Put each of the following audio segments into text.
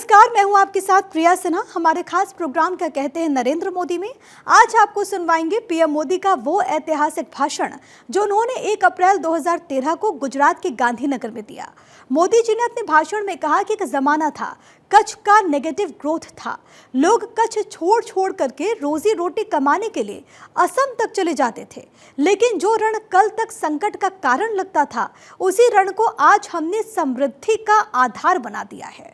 नमस्कार, मैं हूं आपके साथ प्रिया सिन्हा। हमारे खास प्रोग्राम का कहते हैं नरेंद्र मोदी में आज आपको सुनवाएंगे पीएम मोदी का वो ऐतिहासिक भाषण जो उन्होंने 1 अप्रैल 2013 को गुजरात के गांधीनगर में दिया। मोदी जी ने अपने भाषण में कहा कि एक जमाना था, कच्छ का नेगेटिव ग्रोथ था। लोग कच्छ छोड़ करके रोजी रोटी कमाने के लिए असम तक चले जाते थे, लेकिन जो रण कल तक संकट का कारण लगता था, उसी रण को आज हमने समृद्धि का आधार बना दिया है।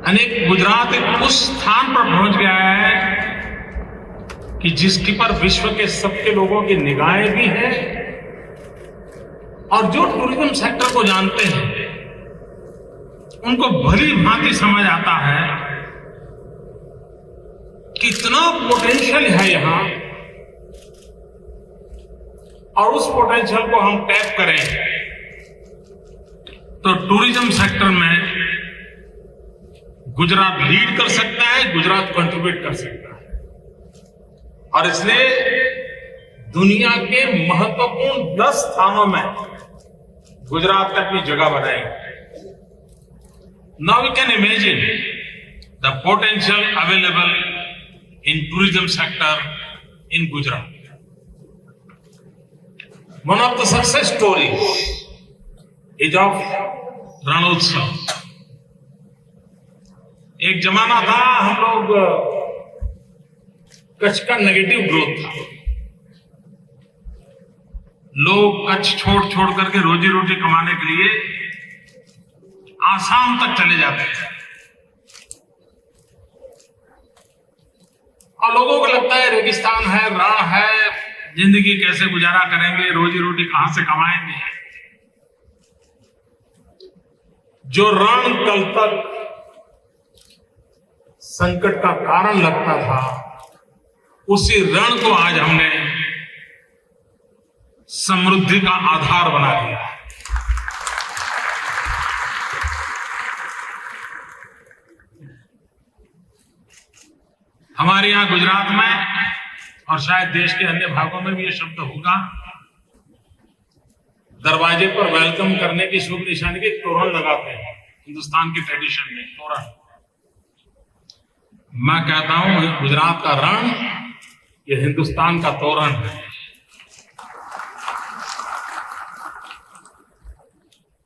अनेक गुजरात एक उस स्थान पर पहुंच गया है कि जिसके पर विश्व के सबके लोगों की निगाहें भी हैं और जो टूरिज्म सेक्टर को जानते हैं उनको भली भांति समझ आता है कि इतना पोटेंशियल है यहां और उस पोटेंशियल को हम टैप करें तो टूरिज्म सेक्टर में गुजरात लीड कर सकता है, गुजरात कंट्रीब्यूट कर सकता है और इसलिए दुनिया के महत्वपूर्ण 10 स्थानों में गुजरात ने अपनी जगह बनाई। Now we can imagine the potential available in tourism sector in Gujarat. One of the success stories is of Ranotsav. एक जमाना था हम लोग कच्छ का नेगेटिव ग्रोथ था। लोग कच्छ छोड़ करके रोजी रोटी कमाने के लिए आसाम तक चले जाते थे और लोगों को लगता है रेगिस्तान है, रण है, जिंदगी कैसे गुजारा करेंगे, रोजी रोटी कहां से कमाएंगे। जो रण कल तक संकट का कारण लगता था, उसी रण को आज हमने समृद्धि का आधार बना दिया। हमारे यहां गुजरात में और शायद देश के अन्य भागों में भी ये शब्द होगा, दरवाजे पर वेलकम करने की शुभ निशानी के तोरण लगाते हैं। हिंदुस्तान की ट्रेडिशन में तोरण, मैं कहता हूं गुजरात का रण ये हिंदुस्तान का तोरण है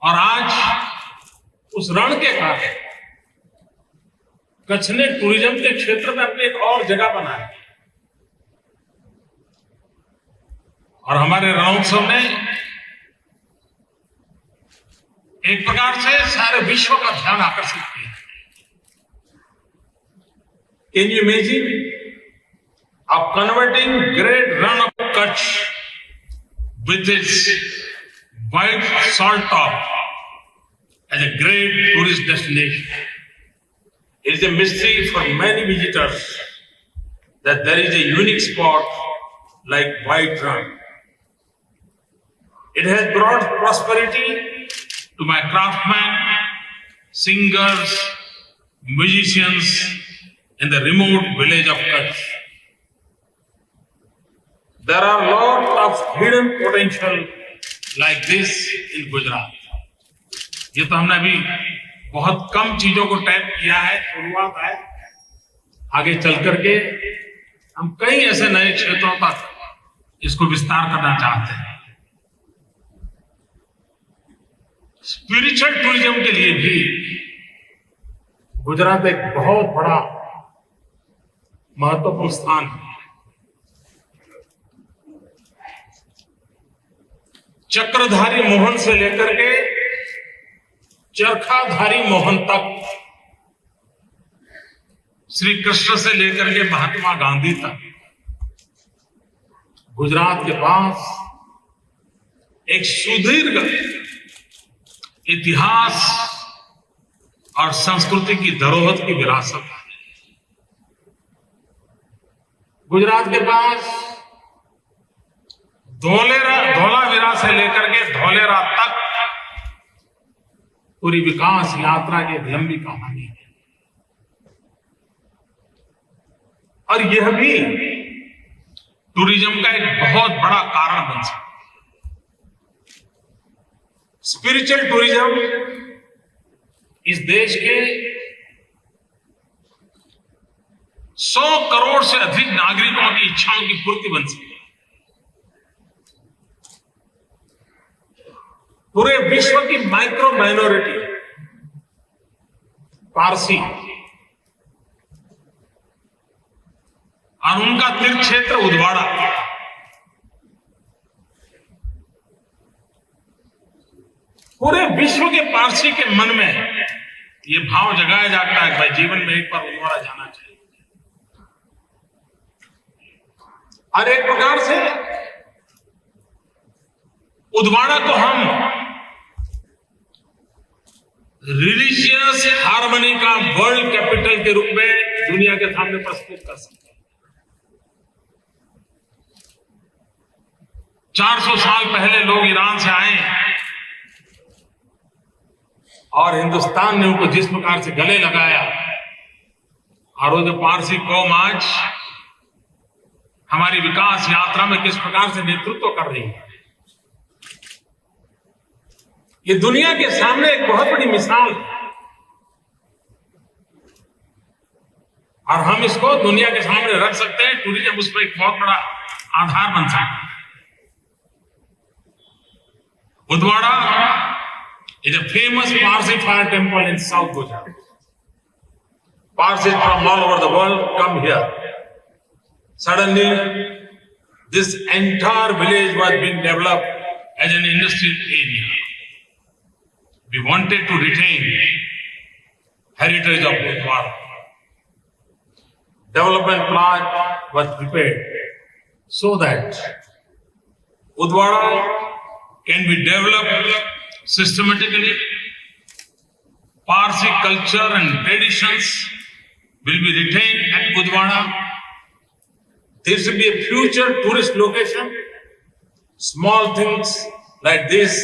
और आज उस रण के कारण कच्छ ने टूरिज्म के क्षेत्र में अपनी एक और जगह बनाई और हमारे रणोत्सव ने एक प्रकार से सारे विश्व का ध्यान आकर्षित किया। Can you imagine of converting great run of Kutch with its white salt top as a great tourist destination? It is a mystery for many visitors that there is a unique spot like White Run. It has brought prosperity to my craftsmen, singers, musicians in the remote village of Kutch. There are a lot of hidden potential like this in Gujarat. ये तो हमने अभी बहुत कम चीजों को tap किया है, शुरुआत है। आगे चल करके हम कई ऐसे नए क्षेत्रों तक इसको विस्तार करना चाहते हैं। स्पिरिचुअल टूरिज्म के लिए भी गुजरात एक बहुत बड़ा महत्वपूर्ण स्थान है। चक्रधारी मोहन से लेकर के चरखाधारी मोहन तक, श्री कृष्ण से लेकर के महात्मा गांधी तक, गुजरात के पास एक सुदीर्घ इतिहास और संस्कृति की धरोहर की विरासत है। गुजरात के पास धौलावीरा से लेकर के धौलेरा तक पूरी विकास यात्रा की एक लंबी कहानी है और यह भी टूरिज्म का एक बहुत बड़ा कारण बन सकता है। स्पिरिचुअल टूरिज्म इस देश के 100 करोड़ से अधिक नागरिकों की इच्छाओं की पूर्ति बन सके। पूरे विश्व की माइक्रो माइनॉरिटी पारसी और उनका तीर्थ क्षेत्र उदवाड़ा पूरे विश्व के पारसी के मन में ये भाव जगाया जाता है कि भाई जीवन में एक बार उदवाड़ा जाना चाहिए। और एक प्रकार से उदवाड़ा को हम रिलीजियस हार्मनी का वर्ल्ड कैपिटल के रूप में दुनिया के सामने प्रस्तुत कर सकते हैं। 400 साल पहले लोग ईरान से आए और हिंदुस्तान ने उनको जिस प्रकार से गले लगाया, और वो जो पारसी कौम आज हमारी विकास यात्रा में किस प्रकार से नेतृत्व कर रही है, ये दुनिया के सामने एक बहुत बड़ी मिसाल है। और हम इसको दुनिया के सामने रख सकते हैं। टूरिज्म उसमें एक बहुत बड़ा आधार बन सकता है। Udvada is a famous Parsi fire temple in South Gujarat. Parsis from all over the world come here. Suddenly, this entire village was being developed as an industrial area. We wanted to retain heritage of Udwara. Development plan was prepared so that Udwara can be developed systematically. Parsi culture and traditions will be retained at Udwara. There should be a future tourist location. Small things like this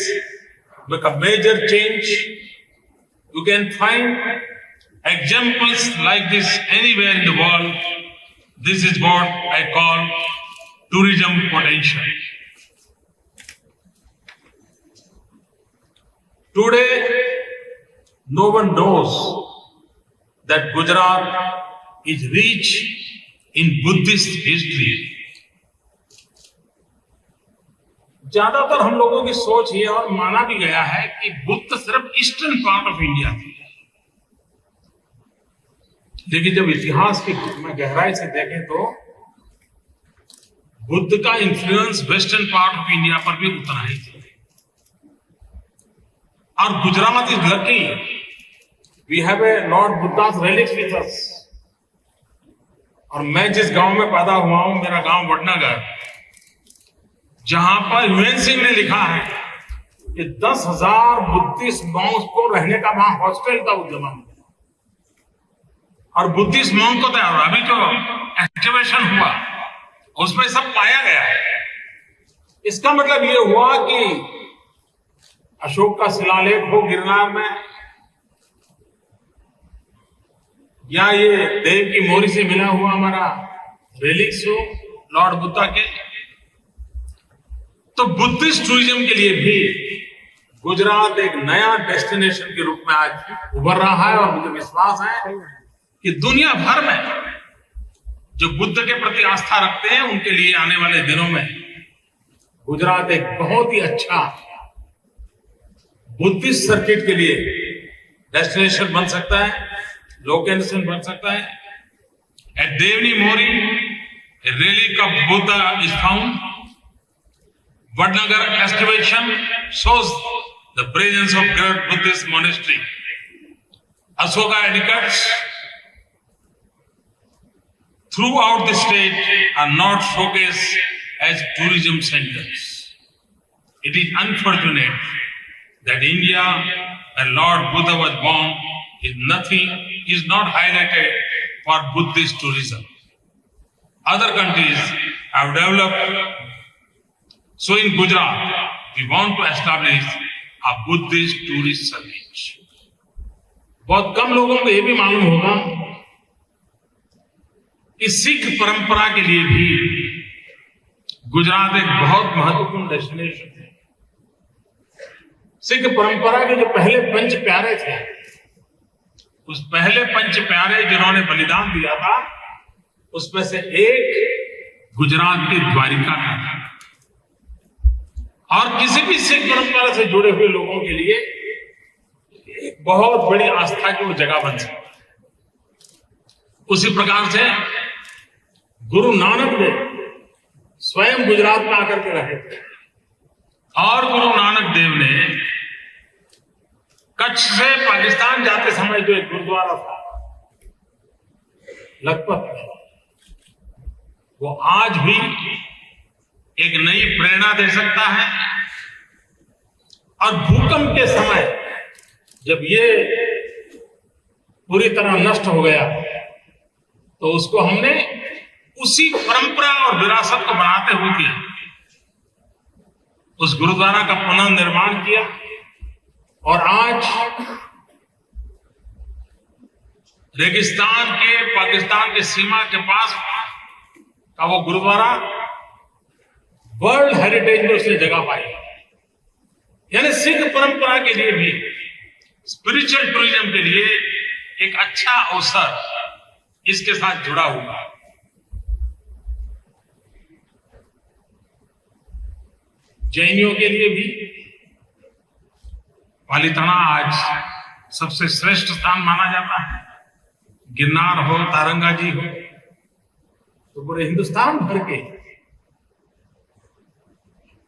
make a major change. You can find examples like this anywhere in the world. This is what I call tourism potential. Today, no one knows that Gujarat is rich in Buddhist history. ज्यादातर हम लोगों की सोच ये और माना भी गया है कि बुद्ध सिर्फ ईस्टर्न पार्ट ऑफ इंडिया थी, लेकिन जब इतिहास की में गहराई से देखें तो बुद्ध का influence western part of India पर भी उतना ही था। और Gujarat is lucky, we have a lord Buddha's relics with us. और मैं जिस गांव में पैदा हुआ हूं, मेरा गांव वडनगर, जहां पर यूएनसी ने लिखा है कि 10,000 बुद्धिस्ट मॉन्क्स को रहने का वहां हॉस्टल था उस जमाने में। और बुद्धिस्ट मॉन्क को तो अभी जो एक्टिवेशन हुआ उसमें सब पाया गया है। इसका मतलब ये हुआ कि अशोक का शिलालेख हो गिरनार में, या ये देव की मोरी से मिला हुआ हमारा रेलिक्स हो लॉर्ड बुद्धा के, तो बुद्धिस्ट टूरिज्म के लिए भी गुजरात एक नया डेस्टिनेशन के रूप में आज उभर रहा है। और मुझे विश्वास है कि दुनिया भर में जो बुद्ध के प्रति आस्था रखते हैं उनके लिए आने वाले दिनों में गुजरात एक बहुत ही अच्छा बुद्धिस्ट सर्किट के लिए डेस्टिनेशन बन सकता है, लोकेशन बन सकता है। At Devni Mori a relic of Buddha is found. Vadnagar excavation shows the presence of great Buddhist monastery. Ashoka etiquettes throughout the state are not showcased as tourism centers. It is unfortunate that India, where Lord Buddha was born, is not highlighted for Buddhist tourism. Other countries have developed. So in Gujarat, we want to establish a Buddhist tourist circuit. बहुत कम लोगों को यह भी मालूम होगा कि सिख परंपरा के लिए भी गुजरात एक बहुत महत्वपूर्ण डेस्टिनेशन है। सिख परंपरा के जो पहले पंच प्यारे थे, उस पहले पंच प्यारे जिन्होंने बलिदान दिया था, उसमें से एक गुजरात की द्वारिका का था। और किसी भी सिख परंपरा से जुड़े हुए लोगों के लिए एक बहुत बड़ी आस्था की वो जगह बन सकती है। उसी प्रकार से गुरु नानक देव स्वयं गुजरात में आकर के रहे थे और गुरु नानक देव ने कच्छ से पाकिस्तान जाते समय जो एक गुरुद्वारा था लखपत में, वो आज भी एक नई प्रेरणा दे सकता है। और भूकंप के समय जब ये पूरी तरह नष्ट हो गया तो उसको हमने उसी परंपरा और विरासत को बनाते हुए किया, उस गुरुद्वारा का पुनर्निर्माण किया। और आज रेगिस्तान के पाकिस्तान के सीमा के पास का वो गुरुद्वारा वर्ल्ड हेरिटेज में उसने जगह पाई। यानी सिख परंपरा के लिए भी, स्पिरिचुअल टूरिज्म के लिए एक अच्छा अवसर इसके साथ जुड़ा हुआ है। जैनियों के लिए भी पालीताना आज सबसे श्रेष्ठ स्थान माना जाता है। गिरनार हो, तारंगा जी हो, तो पूरे हिंदुस्तान भर के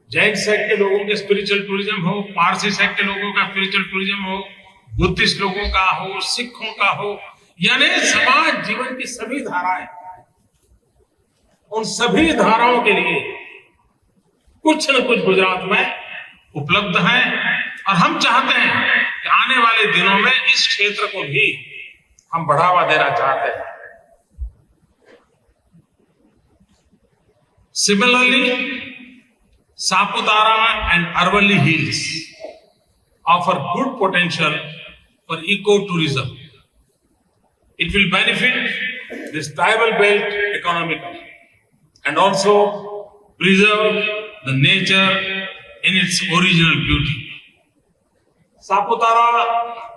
जैन सेक्ट के लोगों के स्पिरिचुअल टूरिज्म हो, पारसी सेक्ट के लोगों का स्पिरिचुअल टूरिज्म हो, बुद्धिस्ट लोगों का हो, सिखों का हो, यानी समाज जीवन की सभी धाराएं, उन सभी धाराओं के लिए कुछ न कुछ गुजरात में उपलब्ध है। और हम चाहते हैं कि आने वाले दिनों में इस क्षेत्र को भी हम बढ़ावा देना चाहते हैं। Similarly, Saputara and Aravalli Hills offer good potential for ecotourism. It will benefit this tribal belt economically and also preserve the nature in its original beauty. Saputara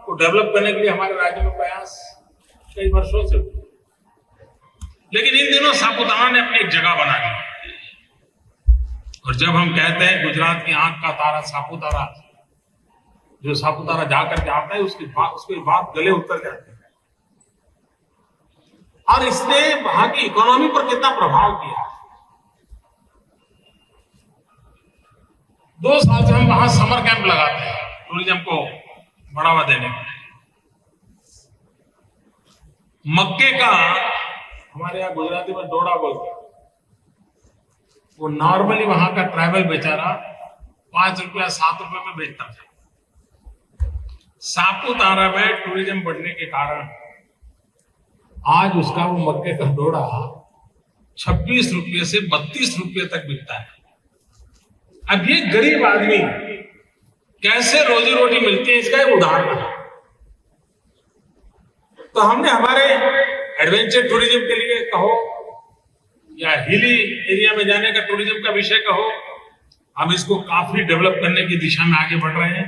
को डेवलप करने के लिए हमारे राज्य में प्रयास कई वर्षों से हुए, लेकिन इन दिनों सापुतारा ने अपनी एक जगह बना ली। और जब हम कहते हैं गुजरात की आंख का तारा सापुतारा, जो सापुतारा जाकर के आता है उसकी बात गले उतर जाती है। और इसने वहां की इकोनॉमी पर कितना प्रभाव किया। 2 साल से हम वहां समर कैंप लगाते हैं टूरिज्म को बढ़ावा देने के लिए। मक्के का हमारे यहाँ गुजराती में डोडा बोलते हैं। वो नॉर्मली वहां का ट्राइबल बेचारा 5 रुपया 7 रुपए में बेचता था। सापुतारा में टूरिज्म बढ़ने के कारण आज उसका वो मक्के का डोडा 26 रुपये से 32 रुपये तक बिकता है। अब ये गरीब आदमी कैसे रोजी रोटी मिलती है, इसका एक उदाहरण है। तो हमने हमारे एडवेंचर टूरिज्म के लिए कहो या हिली एरिया में जाने का टूरिज्म का विषय कहो, हम इसको काफी डेवलप करने की दिशा में आगे बढ़ रहे हैं।